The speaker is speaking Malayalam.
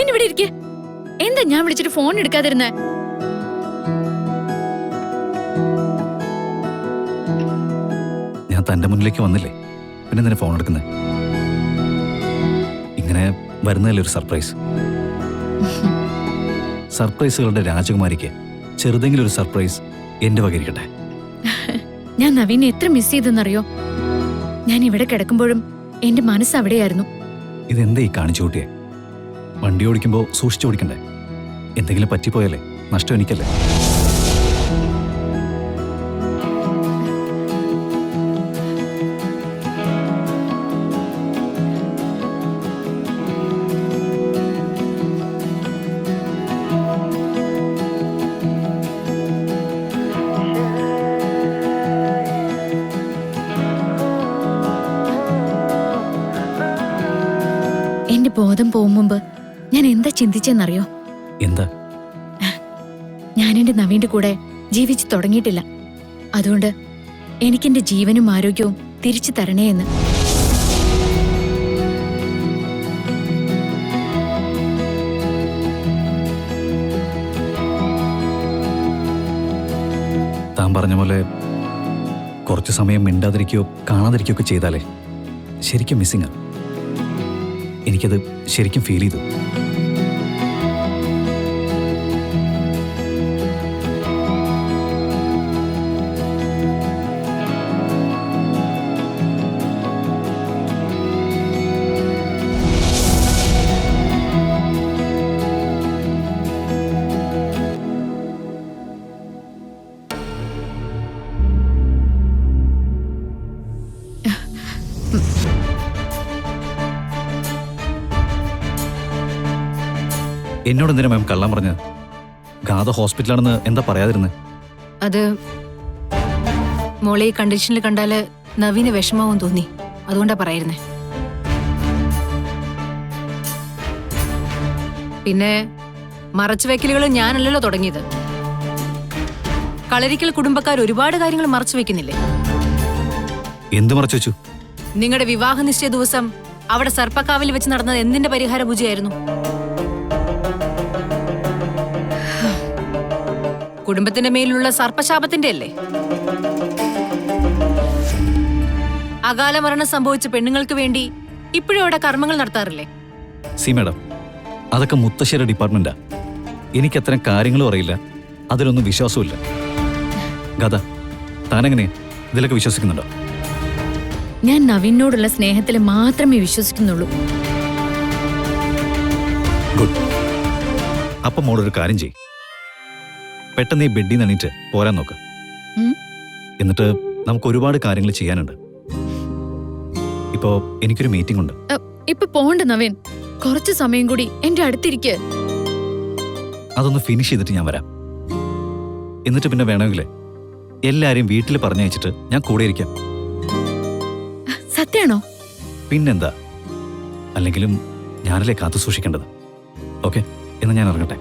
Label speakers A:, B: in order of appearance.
A: നവീൻ ഇവിടെ ഇരിക്കെ. എന്താ ഞാൻ വിളിച്ചിട്ട് ഫോൺ എടുക്കാതിരുന്നേ?
B: ഞാൻ തന്റെ മുന്നിലേക്ക് വന്നില്ലേ, പിന്നെ എന്തിനാ ഫോൺ എടുക്കുന്നേ? ഇങ്ങനെ വരുന്നതല്ലേ ഒരു സർപ്രൈസ്. സർപ്രൈസുകളുടെ രാജകുമാരിക്ക് ചെറുതെങ്കിലും ഒരു സർപ്രൈസ് എന്റെ വകയിരിക്കട്ടെ.
A: ഞാൻ നവീനെ എത്ര മിസ് ചെയ്തെന്നറിയോ? ഞാൻ ഇവിടെ കിടക്കുമ്പോഴും എന്റെ മനസ്സ് അവിടെയായിരുന്നു.
B: ഇതെന്താ ഈ കാണിച്ചു കൂട്ടിയെ? വണ്ടി ഓടിക്കുമ്പോൾ സൂക്ഷിച്ചു ഓടിക്കണ്ടേ? എന്തെങ്കിലും പറ്റിപ്പോയാലേ നഷ്ടം എനിക്കല്ലേ?
A: എന്റെ ബോധം പോകും മുമ്പ് ഞാൻ എന്താ ചിന്തിച്ചെന്നറിയോ?
B: എന്താ?
A: ഞാൻ എന്റെ നവീന്റെ കൂടെ ജീവിച്ചു തുടങ്ങിയിട്ടില്ല. അതുകൊണ്ട് എനിക്കെന്റെ ജീവനും ആരോഗ്യവും തിരിച്ചു തരണേ എന്ന്.
B: താൻ പറഞ്ഞ പോലെ കുറച്ചു സമയം മിണ്ടാതിരിക്കുകയോ കാണാതിരിക്കുകയോ ഒക്കെ ചെയ്താലേ ശരിക്കും മിസ്സിങ്ങാ. എനിക്കത് ശരിക്കും ഫീൽ ചെയ്തു. എന്നോട് എന്തിനാ മാം കള്ളം പറഞ്ഞത്? ഗാഥ ഹോസ്പിറ്റലാണെന്ന് എന്താ പറയാതിരുന്നത്?
C: അത് മോളെ ഈ കണ്ടീഷനിൽ കണ്ടാല് നവീന് വിഷമാവും തോന്നി, അതുകൊണ്ടാ പറയായിരുന്നേ. പിന്നെ മറച്ചുവെക്കലുകൾ ഞാനല്ലല്ലോ തുടങ്ങിയത്. കളരിക്കൽ കുടുംബക്കാർ ഒരുപാട് കാര്യങ്ങൾ മറച്ചു വെക്കുന്നില്ലേ?
B: എന്ത് മറച്ചു വെച്ചു?
C: നിങ്ങളുടെ വിവാഹ നിശ്ചയ ദിവസം അവിടെ സർപ്പക്കാവിൽ വെച്ച് നടന്നത് എന്തിന്റെ പരിഹാര പൂജയായിരുന്നു? കുടുംബത്തിന്റെ മേലുള്ള സർപ്പശാപത്തിന്റെ അല്ലേ? അകാല മരണം സംഭവിച്ച പെണ്ണുങ്ങൾക്ക് വേണ്ടി ഇപ്പോഴും അവിടെ കർമ്മങ്ങൾ നടത്താറില്ലേ?
B: സി മാഡം, അതൊക്കെ മുത്തശ്ശേരി ഡിപ്പാർട്ട്മെന്റാ. എനിക്ക് അത്തരം കാര്യങ്ങളും അറിയില്ല, അതിലൊന്നും വിശ്വാസമില്ല. ഗാഥ, താനെങ്ങനെയാ ഇതിലൊക്കെ വിശ്വസിക്കുന്നുണ്ടോ?
A: ഞാൻ നവീനോടുള്ള സ്നേഹത്തിൽ മാത്രമേ വിശ്വസിക്കുന്നുള്ളൂ.
B: ഗുഡ്. അപ്പം മോളൊരു കാര്യം ചെയ്യും, പെട്ടെന്ന് ഈ ബെഡിൽ നിന്ന് എണീറ്റ് പോരാൻ നോക്ക്. എന്നിട്ട് നമുക്ക് ഒരുപാട് കാര്യങ്ങൾ ചെയ്യാനുണ്ട്. ഇപ്പോ എനിക്കൊരു മീറ്റിംഗ് ഉണ്ട്.
A: ഇപ്പൊ പോണ്ട നവീൻ, കുറച്ച് സമയം കൂടി എന്റെ അടുത്തിരിക്കെ.
B: അതൊന്ന് ഫിനിഷ് ചെയ്തിട്ട് ഞാൻ വരാം. എന്നിട്ട് പിന്നെ വേണമെങ്കിലേ എല്ലാരെയും വീട്ടിൽ പറഞ്ഞയച്ചിട്ട് ഞാൻ കൂടെ ഇരിക്കാം.
A: സത്യാണോ?
B: പിന്നെന്താ, അല്ലെങ്കിലും ഞാനല്ലേ കാത്തു സൂക്ഷിക്കേണ്ടത്. ഓക്കെ, എന്ന് ഞാൻ ഇറങ്ങട്ടെ.